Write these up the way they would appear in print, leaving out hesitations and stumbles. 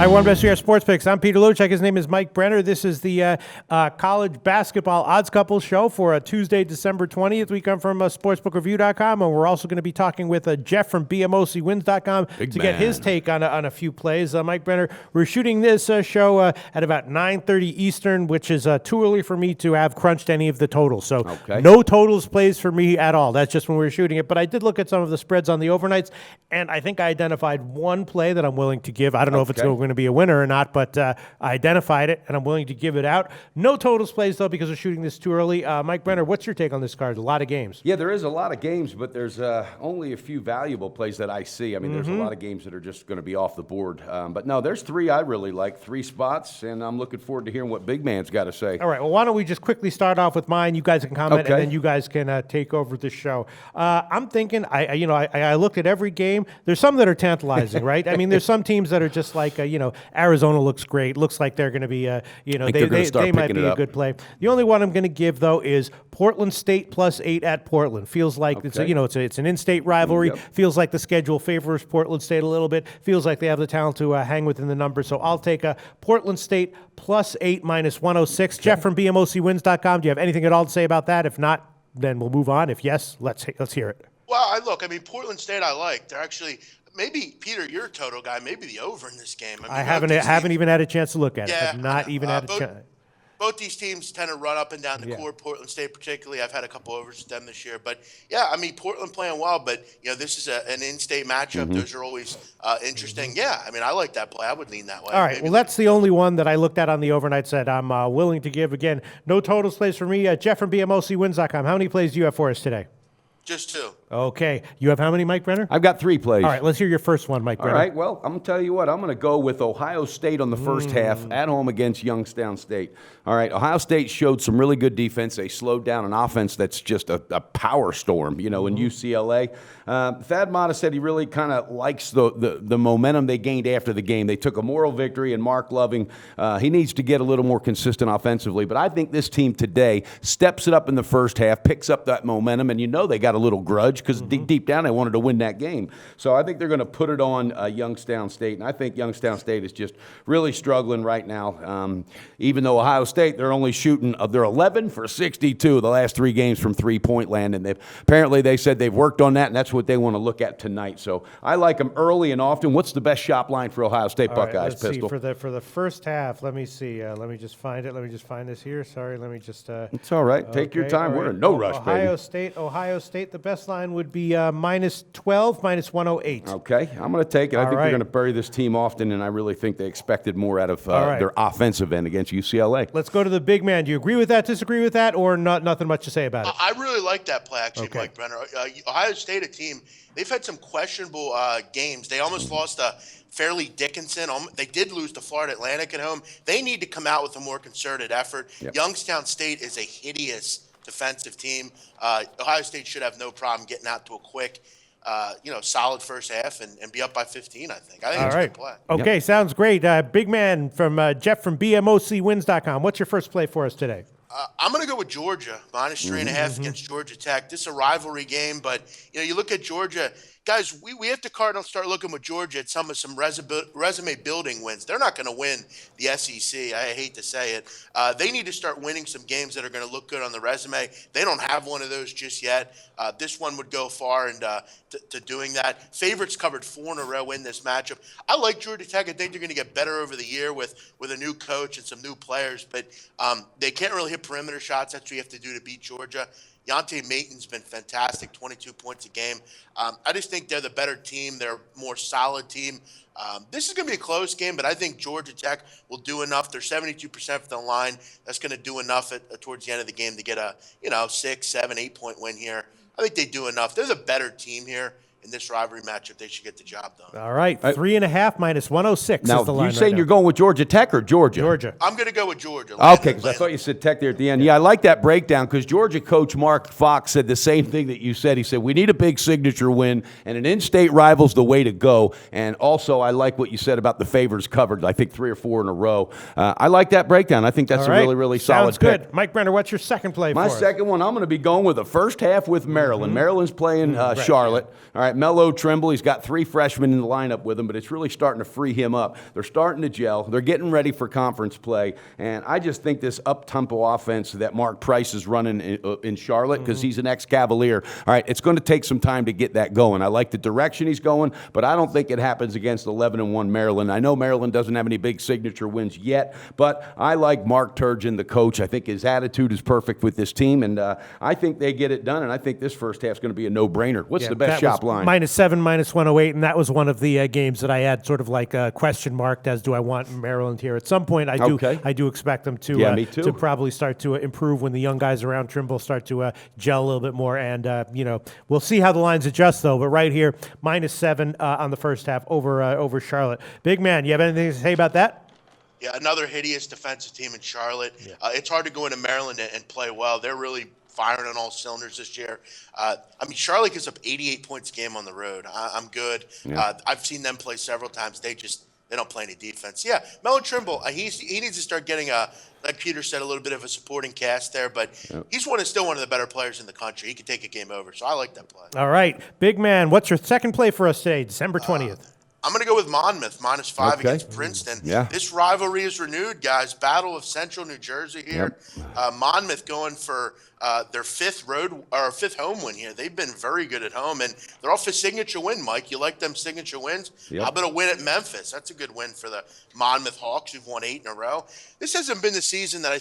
Hi, One Best Year Sports Picks. I'm Peter Luchek. His name is Mike Brenner. This is the college basketball odds couple show for Tuesday, December 20th. We come from sportsbookreview.com, and we're also going to be talking with Jeff from BMOCwins.com to get his take on a few plays. Mike Brenner, we're shooting this show at about 9:30 Eastern, which is too early for me to have crunched any of the totals. So no totals plays for me at all. That's just when we were shooting it. But I did look at some of the spreads on the overnights, and I think I identified one play that I'm willing to give. I don't know if it's going to be a winner or not, but I identified it, and I'm willing to give it out. No totals plays, though, because we're shooting this too early. Mike Brenner, what's your take on this card? A lot of games. Yeah, there is a lot of games, but there's only a few valuable plays that I see. I mean, there's a lot of games that are just going to be off the board. But no, there's three I really like, three spots, and I'm looking forward to hearing what Big Man's got to say. All right, well, why don't we just quickly start off with mine? You guys can comment, and then you guys can take over the show. I'm thinking, I looked at every game. There's some that are tantalizing, right? I mean, there's some teams that are just like, Arizona looks great. Looks like they're going to be, they might be a good play. The only one I'm going to give, though, is Portland State +8 at Portland. Feels like it's an in-state rivalry. Feels like the schedule favors Portland State a little bit. Feels like they have the talent to hang within the numbers. So I'll take a Portland State +8 -106. Jeff from BMOCwins.com. Do you have anything at all to say about that? If not, then we'll move on. If yes, let's hear it. Well, Portland State I like. They're actually maybe, Peter, you're a total guy. Maybe the over in this game. I haven't even had a chance to look at it. I've not even had a chance. Both these teams tend to run up and down the court. Portland State particularly. I've had a couple overs with them this year. But, Portland playing well. But, this is an in-state matchup. Those are always interesting. I like that play. I would lean that way. All right. Well, that's the only one that I looked at on the overnight said I'm willing to give. Again, no totals plays for me. Jeff from BMOCwins.com. How many plays do you have for us today? Just two. Okay. You have how many, Mike Brenner? I've got 3 plays. All right, let's hear your first one, Mike Brenner. All right, well, I'm going to tell you what. I'm going to go with Ohio State on the first half at home against Youngstown State. All right, Ohio State showed some really good defense. They slowed down an offense that's just a power storm, in UCLA. Thad Matta said he really kind of likes the momentum they gained after the game. They took a moral victory, and Mark Loving, he needs to get a little more consistent offensively. But I think this team today steps it up in the first half, picks up that momentum, and they got a little grudge because deep down they wanted to win that game. So I think they're going to put it on Youngstown State, and I think Youngstown State is just really struggling right now. Even though Ohio State, they're only shooting, they're 11 for 62 the last 3 games from three-point land, and they said they've worked on that, and that's what they want to look at tonight. So I like them early and often. What's the best shop line for Ohio State Buckeyes, Pistol? See, for the first half, let me see. Let me just find it. Let me just find this here. Sorry, let me just. It's all right. Take your time. We're in no rush, baby. Ohio State, the best line would be -12, -108. Okay, I'm going to take it. I think they're going to bury this team often, and I really think they expected more out of their offensive end against UCLA. Let's go to the big man. Do you agree with that, disagree with that, or nothing much to say about it? I really like that play, actually, Mike Brenner. Ohio State, a team, they've had some questionable games. They almost lost to Fairleigh Dickinson. They did lose to Florida Atlantic at home. They need to come out with a more concerted effort. Youngstown State is a hideous defensive team. Ohio State should have no problem getting out to a quick, solid first half and be up by 15, I think. I think it's a good play. Okay, sounds great. Big man from Jeff from BMOCwins.com. What's your first play for us today? I'm going to go with Georgia, -3.5 against Georgia Tech. This is a rivalry game, but you look at Georgia. Guys, we have to start looking with Georgia at some resume building wins. They're not going to win the SEC. I hate to say it. They need to start winning some games that are going to look good on the resume. They don't have one of those just yet. This one would go far to doing that. Favorites covered 4 in a row in this matchup. I like Georgia Tech. I think they're going to get better over the year with a new coach and some new players, but they can't really hit perimeter shots. That's what you have to do to beat Georgia. Yante Maton's been fantastic, 22 points a game. I just think they're the better team. They're a more solid team. This is going to be a close game, but I think Georgia Tech will do enough. They're 72% for the line. That's going to do enough towards the end of the game to get a 6, 7, 8 point win here. I think they do enough. They're the better team here. In this rivalry matchup, they should get the job done. All right, 3.5 -106 now, is the line. You saying you're going with Georgia Tech or Georgia? Georgia. I'm going to go with Georgia. Okay, because I thought you said Tech there at the end. Yeah, I like that breakdown because Georgia coach Mark Fox said the same thing that you said. He said, we need a big signature win, and an in-state rival's the way to go. And also, I like what you said about the favors covered, I think 3 or 4 in a row. I like that breakdown. I think that's a really, really solid pick. Sounds good. Mike Brenner, what's your second play for us? My second one, I'm going to be going with the first half with Maryland. Maryland's playing Charlotte. All right. right, Melo Trimble, he's got 3 freshmen in the lineup with him, but it's really starting to free him up. They're starting to gel. They're getting ready for conference play, and I just think this up-tempo offense that Mark Price is running in Charlotte, because he's an ex-Cavalier, all right, it's going to take some time to get that going. I like the direction he's going, but I don't think it happens against 11-1 Maryland. I know Maryland doesn't have any big signature wins yet, but I like Mark Turgeon, the coach. I think his attitude is perfect with this team, and I think they get it done, and I think this first half is going to be a no-brainer. What's the best shop line? -7, -108, and that was one of the games that I had sort of like question marked as do I want Maryland here. At some point, I do expect them to me too. to probably start to improve when the young guys around Trimble start to gel a little bit more, and we'll see how the lines adjust though. But right here, -7 on the first half over Charlotte. Big man, you have anything to say about that? Yeah, another hideous defensive team in Charlotte. It's hard to go into Maryland and play well. They're really firing on all cylinders this year. Charlotte gives up 88 points a game on the road. I'm good. Yeah. I've seen them play several times. They don't play any defense. Yeah, Melo Trimble, he needs to start getting like Peter said, a little bit of a supporting cast there, but he's still one of the better players in the country. He could take a game over, so I like that play. All right, big man, what's your second play for us today, December 20th? I'm going to go with Monmouth, -5 against Princeton. Yeah. This rivalry is renewed, guys. Battle of Central New Jersey here. Monmouth going for their fifth home win here. They've been very good at home, and they're off a signature win, Mike. You like them signature wins? Yep. How about a win at Memphis? That's a good win for the Monmouth Hawks, who've won 8 in a row. This hasn't been the season that I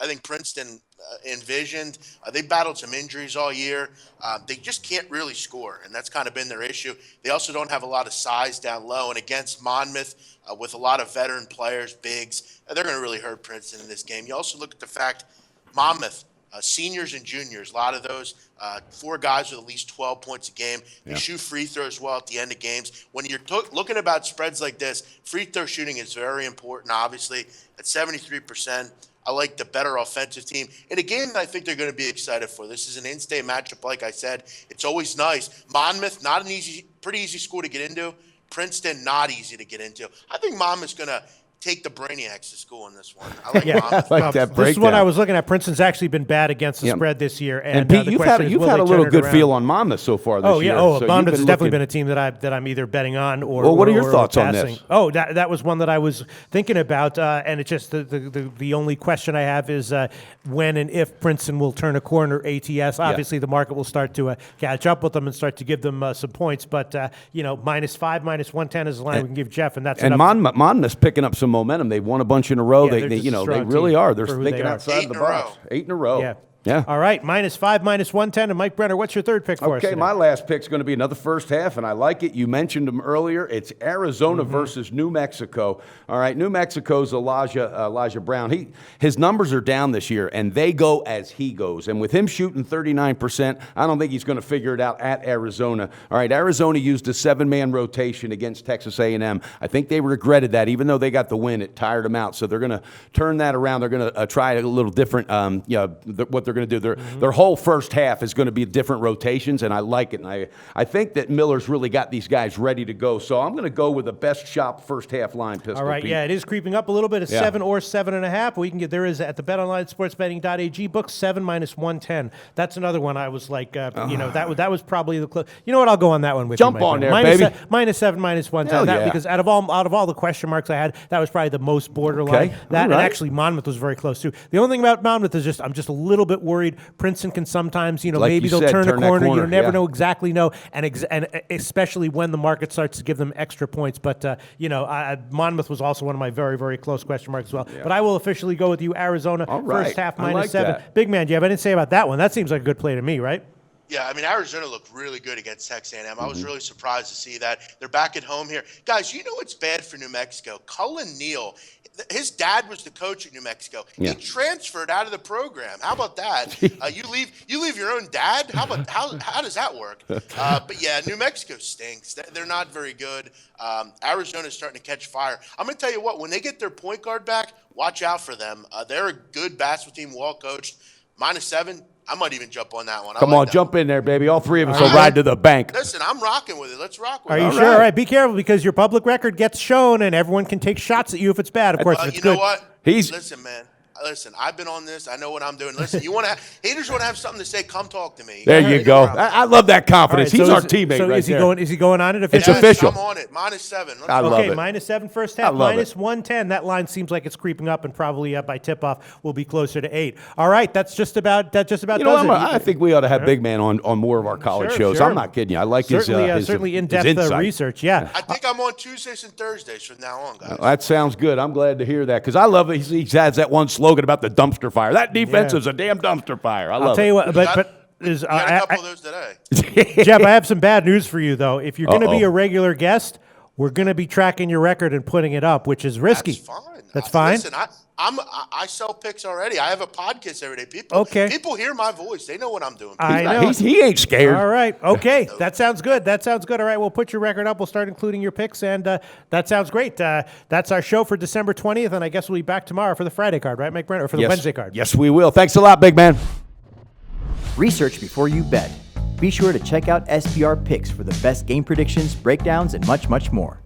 think Princeton envisioned. They battled some injuries all year. They just can't really score, and that's kind of been their issue. They also don't have a lot of size down low, and against Monmouth, with a lot of veteran players, bigs, they're going to really hurt Princeton in this game. You also look at the fact Monmouth, seniors and juniors, a lot of those, 4 guys with at least 12 points a game. They shoot free throws well at the end of games. When you're looking about spreads like this, free throw shooting is very important, obviously, at 73%. I like the better offensive team. In a game that I think they're going to be excited for. This is an in-state matchup, like I said. It's always nice. Monmouth, pretty easy school to get into. Princeton, not easy to get into. I think Monmouth's going to take the Brainiacs to school in this one. I like Monmouth. I like that This is what breakdown. I was looking at. Princeton's actually been bad against the spread this year. And Pete, you've had a little good feel on Monmouth so far this year. So Monmouth has definitely been a team that I'm either betting on or. Well, what are your thoughts on passing. this? Oh, that was one that I was thinking about, and it's just the only question I have is when and if Princeton will turn a corner. ATS, obviously, the market will start to catch up with them and start to give them some points. But -5, -110 is the line we can give Jeff, and that's enough. Monmouth's picking up some momentum. They've won a bunch in a row. Yeah, they strong really team are. They're for who thinking they are. outside the box. 8 in a row. Yeah. Yeah. All right, -5, -110. And Mike Brenner, what's your third pick for us Okay, today? my last pick's going to be another first half, and I like it. You mentioned them earlier. It's Arizona versus New Mexico. All right, New Mexico's Elijah Brown. His numbers are down this year, and they go as he goes. And with him shooting 39%, I don't think he's going to figure it out at Arizona. All right, Arizona used a 7-man rotation against Texas A&M. I think they regretted that, even though they got the win. It tired them out, so they're going to turn that around. They're going to try a little different. What they're going to do. Their whole first half is going to be different rotations, and I like it. And I think that Miller's really got these guys ready to go. So I'm going to go with the best shop first half line, Pistol All right, Pete. yeah, it is creeping up a little bit. 7 or 7.5. We can get there is at the BetOnline book 7 -110. That's another one. I was like, that was probably the close. You know what? I'll go on that one with Jump you. on there, baby. -7, -7, -110. Hell That, yeah. because out of all the question marks I had, that was probably the most borderline. Okay. That All right. and actually Monmouth was very close too. The only thing about Monmouth is I'm just a little bit worried. Princeton can sometimes, Like maybe you they'll said, turn a turn that corner. corner, You never yeah. know exactly and especially when the market starts to give them extra points. But Monmouth was also one of my very, very close question marks as well. But I will officially go with you, Arizona. All right. First half I like -7. that. Big man, do you have anything to say about that one? That seems like a good play to me, right? Yeah, Arizona looked really good against Texas A&M. I was really surprised to see that. They're back at home here. Guys, you know what's bad for New Mexico? Cullen Neal, his dad was the coach at New Mexico. Yeah. He transferred out of the program. How about that? You leave your own dad? How does that work? But yeah, New Mexico stinks. They're not very good. Arizona's starting to catch fire. I'm going to tell you what, when they get their point guard back, watch out for them. They're a good basketball team, well coached. -7. I might even jump on that one. Come on, jump in there, baby. All three of us will ride to the bank. Listen, I'm rocking with it. Let's rock with Are it. you All sure? right. All right, be careful because your public record gets shown and everyone can take shots at you if it's bad. Of course, if it's You good. know what? He's- Listen, man. Listen, I've been on this. I know what I'm doing. Listen, haters want to have something to say, come talk to me. There you go. No I love that confidence. All right, He's so our is- teammate so right is he there. going? Is he going on it? It's Yes, official. I'm on it. -7. Let's I go. love Okay, it. -7 first I half, love minus it. 110. That line seems like it's creeping up, and probably by tip-off will be closer to 8. All right, that just about You know, does it. I think we ought to have Big Man on more of our college Sure, shows. sure. I'm not kidding you. I like certainly, his certainly his in-depth insight. research. Yeah. I think I'm on Tuesdays and Thursdays from now on, guys. That sounds good. I'm glad to hear that because I love it. He has that one slogan about the dumpster fire. That defense Yeah. is a damn dumpster fire. I love I'll tell you what, Got- but is We got a couple I- of those today. Jeff, I have some bad news for you though. If you're going to be Uh-oh. a regular guest, we're going to be tracking your record and putting it up, which is risky. That's fine. That's fine. Listen, I sell picks already. I have a podcast every day. Okay. People hear my voice. They know what I'm doing. I know. He ain't scared. All right. Okay. That sounds good. That sounds good. All right. We'll put your record up. We'll start including your picks, and that sounds great. That's our show for December 20th, and I guess we'll be back tomorrow for the Friday card, right, Mike Brenner, or for the Wednesday card? Yes, we will. Thanks a lot, Big Man. Research before you bet. Be sure to check out SPR Picks for the best game predictions, breakdowns, and much, much more.